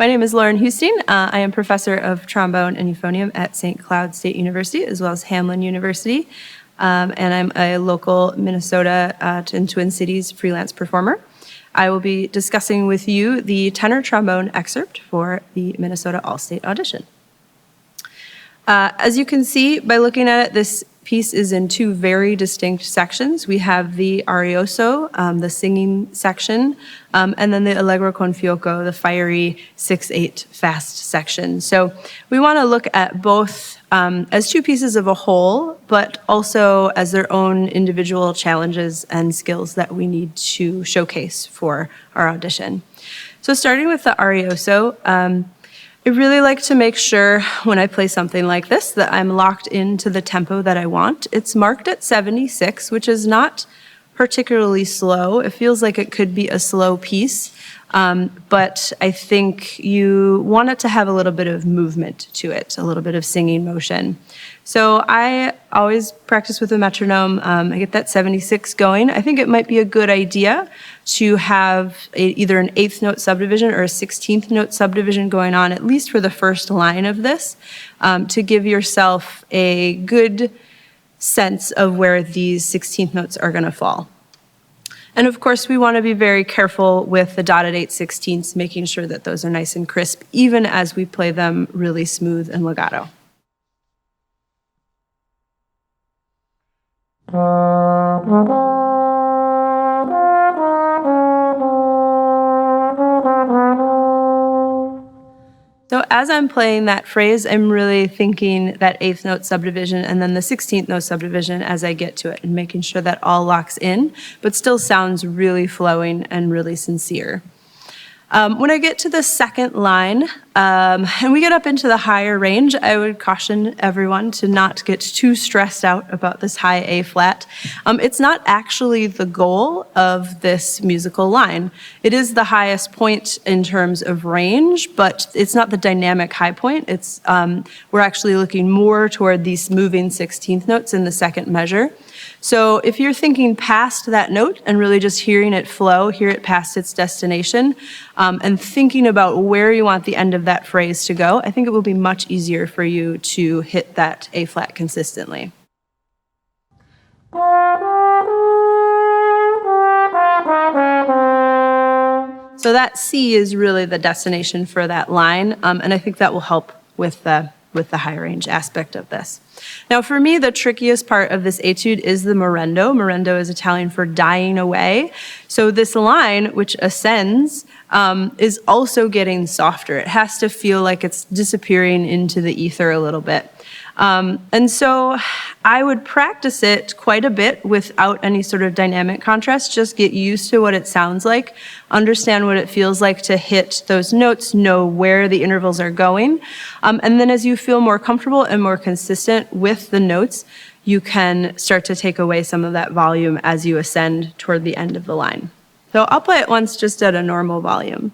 My name is Lauren Husting. I am professor of trombone and euphonium at St. Cloud State University, as well as Hamline University. And I'm a local Minnesota and Twin Cities freelance performer. I will be discussing with you the tenor trombone excerpt for the Minnesota All-State audition. As you can see by looking at it, this piece is in two very distinct sections. We have the arioso, the singing section, and then the allegro con fiocco, the fiery 6/8 fast section. So we want to look at both as two pieces of a whole, but also as their own individual challenges and skills that we need to showcase for our audition. So starting with the arioso, I really like to make sure when I play something like this that I'm locked into the tempo that I want. It's marked at 76, which is not particularly slow. It feels like it could be a slow piece, but I think you want it to have a little bit of movement to it, a little bit of singing motion. So I always practice with a metronome. I get that 76 going. I think it might be a good idea to have either an 8th note subdivision or a 16th note subdivision going on, at least for the first line of this, to give yourself a good sense of where these 16th notes are going to fall. And of course, we want to be very careful with the dotted 8/16ths, making sure that those are nice and crisp, even as we play them really smooth and legato. So as I'm playing that phrase, I'm really thinking that 8th note subdivision and then the 16th note subdivision as I get to it, and making sure that all locks in, but still sounds really flowing and really sincere. When I get to the second line, and we get up into the higher range, I would caution everyone to not get too stressed out about this high A flat. It's not actually the goal of this musical line. It is the highest point in terms of range, but it's not the dynamic high point. It's we're actually looking more toward these moving 16th notes in the second measure. So if you're thinking past that note and really just hearing it flow, hear it past its destination, and thinking about where you want the end of that phrase to go, I think it will be much easier for you to hit that A flat consistently. So that C is really the destination for that line, and I think that will help with the high range aspect of this. Now for me, the trickiest part of this etude is the morendo. Morendo is Italian for dying away. So this line, which ascends, is also getting softer. It has to feel like it's disappearing into the ether a little bit. And so I would practice it quite a bit without any sort of dynamic contrast, just get used to what it sounds like, understand what it feels like to hit those notes, know where the intervals are going. And then as you feel more comfortable and more consistent with the notes, you can start to take away some of that volume as you ascend toward the end of the line. So I'll play it once just at a normal volume.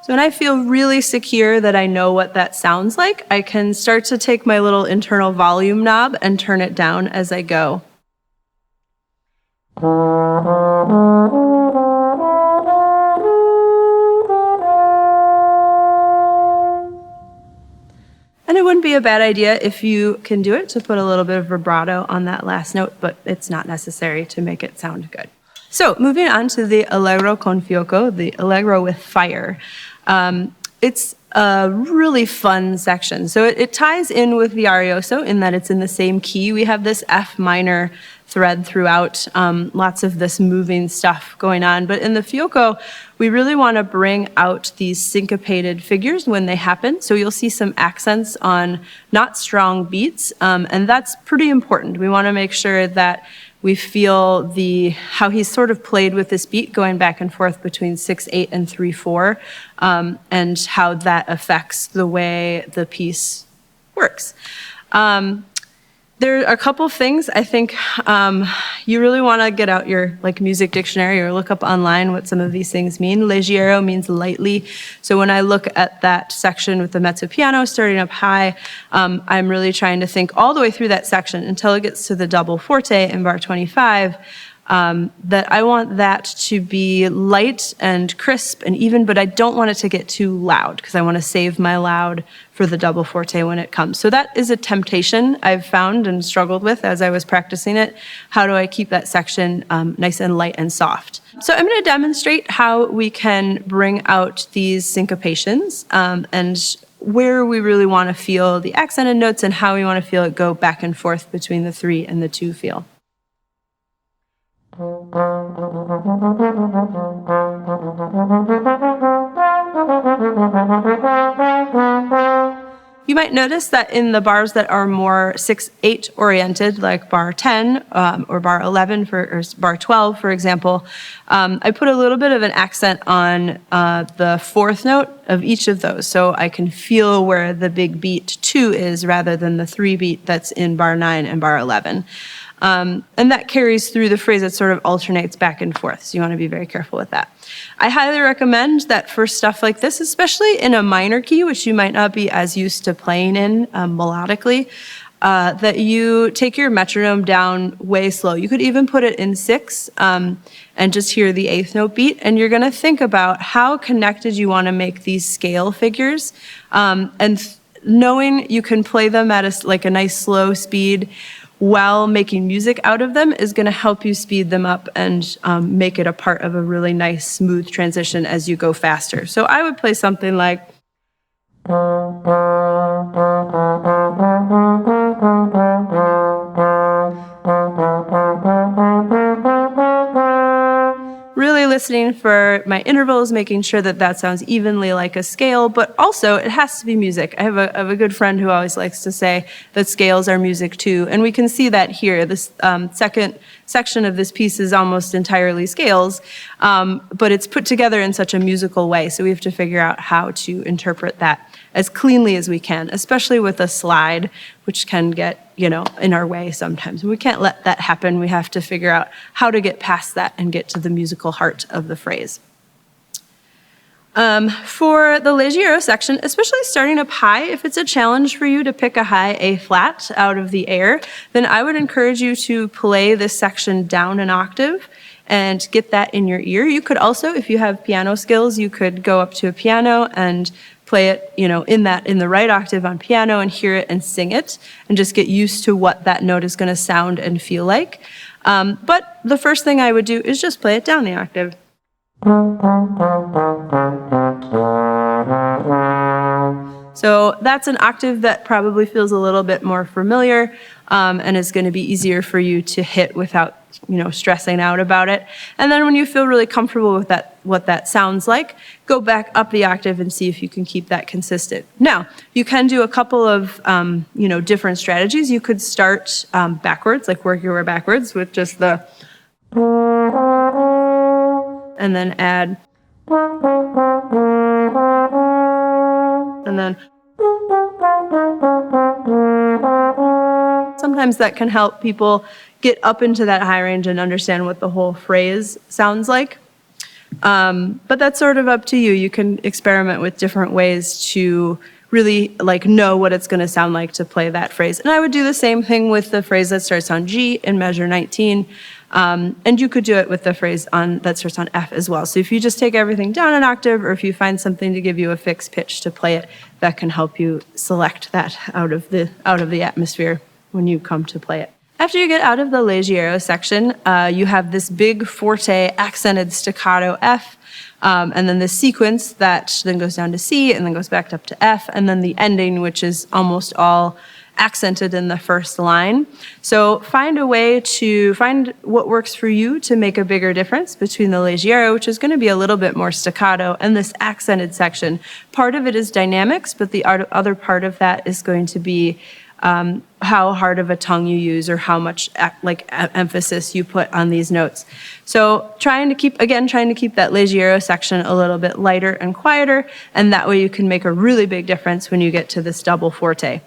So when I feel really secure that I know what that sounds like, I can start to take my little internal volume knob and turn it down as I go. And it wouldn't be a bad idea if you can do it to put a little bit of vibrato on that last note, but it's not necessary to make it sound good. So moving on to the allegro con fiocco, the allegro with fire. It's a really fun section. So it ties in with the arioso in that it's in the same key. We have this F minor thread throughout, lots of this moving stuff going on. But in the fiocco, we really want to bring out these syncopated figures when they happen. So you'll see some accents on not strong beats, and that's pretty important. We want to make sure that we feel how he's sort of played with this beat going back and forth between 6/8 and 3/4, and how that affects the way the piece works. There are a couple things I think you really want to get out your music dictionary or look up online what some of these things mean. Leggero means lightly. So when I look at that section with the mezzo piano starting up high, I'm really trying to think all the way through that section until it gets to the double forte in bar 25. That I want that to be light and crisp and even, but I don't want it to get too loud because I want to save my loud for the double forte when it comes. So that is a temptation I've found and struggled with as I was practicing it. How do I keep that section nice and light and soft? So I'm going to demonstrate how we can bring out these syncopations and where we really want to feel the accented notes and how we want to feel it go back and forth between the 3 and the 2 feel. You might notice that in the bars that are more 6/8 oriented, like bar 10 or bar 11 or bar 12, for example, I put a little bit of an accent on the 4th note of each of those, so I can feel where the big beat 2 is rather than the 3 beat that's in bar 9 and bar 11. And that carries through the phrase. It sort of alternates back and forth, so you want to be very careful with that. I highly recommend that for stuff like this, especially in a minor key, which you might not be as used to playing in melodically, that you take your metronome down way slow. You could even put it in 6 and just hear the 8th note beat, and you're going to think about how connected you want to make these scale figures, and knowing you can play them at a nice slow speed while making music out of them is going to help you speed them up and make it a part of a really nice, smooth transition as you go faster. So I would play something like... Really listening for my intervals, making sure that that sounds evenly like a scale, but also it has to be music. I have a good friend who always likes to say that scales are music too, and we can see that here. This second section of this piece is almost entirely scales, but it's put together in such a musical way, so we have to figure out how to interpret that as cleanly as we can, especially with a slide, which can get, in our way sometimes. We can't let that happen. We have to figure out how to get past that and get to the musical heart of the phrase. For the leggero section, especially starting up high, if it's a challenge for you to pick a high A flat out of the air, then I would encourage you to play this section down an octave and get that in your ear. You could also, if you have piano skills, you could go up to a piano and play it, in the right octave on piano and hear it and sing it and just get used to what that note is going to sound and feel like. But the first thing I would do is just play it down the octave. So that's an octave that probably feels a little bit more familiar and is going to be easier for you to hit without stressing out about it. And then when you feel really comfortable with that, what that sounds like, go back up the octave and see if you can keep that consistent. Now, you can do a couple of, different strategies. You could start backwards, like work your way backwards with just the, and then add, and then, sometimes that can help people get up into that high range and understand what the whole phrase sounds like. But that's sort of up to you. You can experiment with different ways to really know what it's going to sound like to play that phrase. And I would do the same thing with the phrase that starts on G in measure 19. And you could do it with the phrase that starts on F as well. So if you just take everything down an octave, or if you find something to give you a fixed pitch to play it, that can help you select that out of the atmosphere when you come to play it. After you get out of the leggero section, you have this big forte accented staccato F, and then this sequence that then goes down to C and then goes back up to F, and then the ending, which is almost all accented in the first line. So find a way to find what works for you to make a bigger difference between the leggero, which is going to be a little bit more staccato, and this accented section. Part of it is dynamics, but the other part of that is going to be how hard of a tongue you use or how much emphasis you put on these notes. So trying to keep that leggero section a little bit lighter and quieter, and that way you can make a really big difference when you get to this double forte.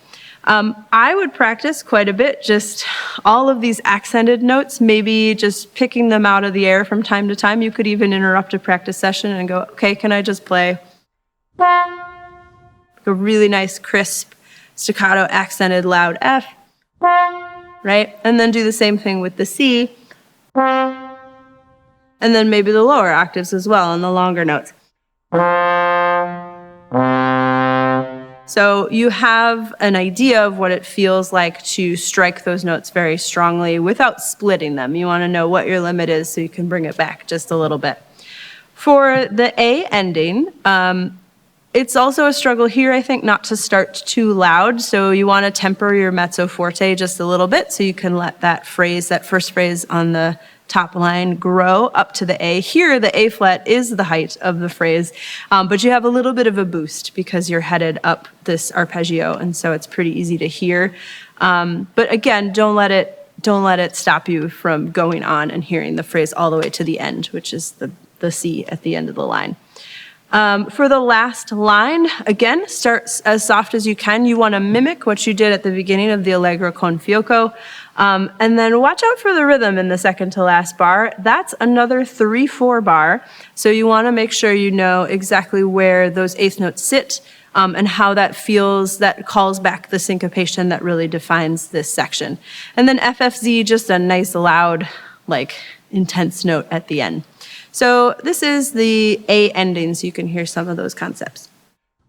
I would practice quite a bit, just all of these accented notes, maybe just picking them out of the air from time to time. You could even interrupt a practice session and go, okay, can I just play a really nice, crisp, staccato, accented, loud F, right? And then do the same thing with the C, and then maybe the lower octaves as well, and the longer notes. So you have an idea of what it feels like to strike those notes very strongly without splitting them. You want to know what your limit is so you can bring it back just a little bit. For the A ending, it's also a struggle here, I think, not to start too loud. So you want to temper your mezzo forte just a little bit so you can let that phrase, that first phrase on the top line, grow up to the A. Here, the A flat is the height of the phrase, but you have a little bit of a boost because you're headed up this arpeggio, and so it's pretty easy to hear. But again, don't let it stop you from going on and hearing the phrase all the way to the end, which is the C at the end of the line. For the last line, again, start as soft as you can. You want to mimic what you did at the beginning of the Allegro con fiocco. And then watch out for the rhythm in the second to last bar. That's another 3/4 bar. So you want to make sure you know exactly where those eighth notes sit and how that feels, that calls back the syncopation that really defines this section. And then FFZ, just a nice loud, intense note at the end. So this is the A ending, so you can hear some of those concepts.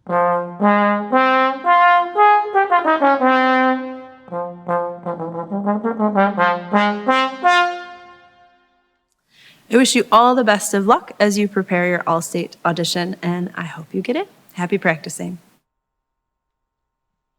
I wish you all the best of luck as you prepare your All-State audition, and I hope you get it. Happy practicing.